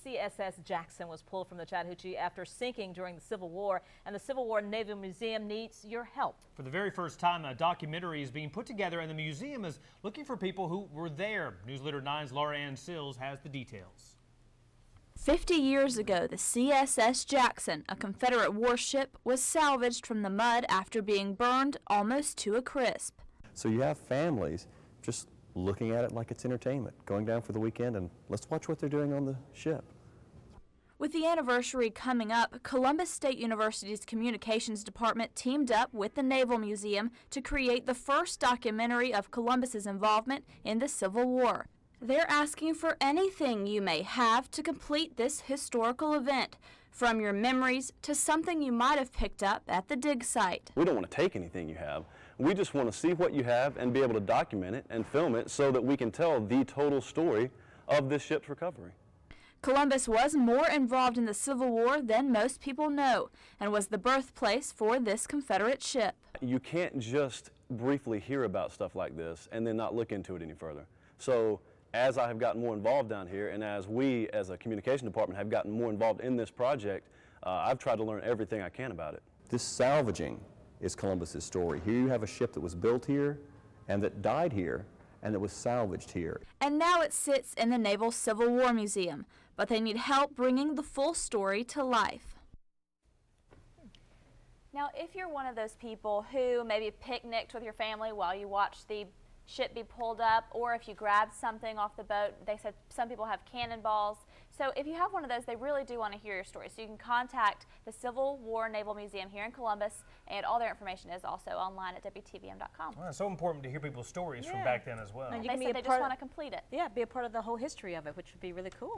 CSS Jackson was pulled from the Chattahoochee after sinking during the Civil War, and the Civil War Naval Museum needs your help. For the very first time, a documentary is being put together, and the museum is looking for people who were there. News Leader 9's Laura Ann Sills has the details. 50 years ago, the CSS Jackson, a Confederate warship, was salvaged from the mud after being burned almost to a crisp. So you have families just looking at it like it's entertainment, going down for the weekend and let's watch what they're doing on the ship. With the anniversary coming up, Columbus State University's communications department teamed up with the Naval Museum to create the first documentary of Columbus's involvement in the Civil War. They're asking for anything you may have to complete this historical event, from your memories to something you might have picked up at the dig site. We don't want to take anything you have. We just want to see what you have and be able to document it and film it so that we can tell the total story of this ship's recovery. Columbus was more involved in the Civil War than most people know, and was the birthplace for this Confederate ship. You can't just briefly hear about stuff like this and then not look into it any further. So as I have gotten more involved down here, and as we as a communication department have gotten more involved in this project, I've tried to learn everything I can about it. This salvaging is Columbus's story. Here you have a ship that was built here and that died here and that was salvaged here. And now it sits in the Naval Civil War Museum, but they need help bringing the full story to life. Now, if you're one of those people who maybe picnicked with your family while you watched the ship be pulled up, or if you grabbed something off the boat, they said some people have cannonballs. So if you have one of those, they really do want to hear your story. So you can contact the Civil War Naval Museum here in Columbus, and all their information is also online at WTVM.com. Well, it's so important to hear people's stories from back then as well. And They said they just want to complete it. Yeah, be a part of the whole history of it, which would be really cool.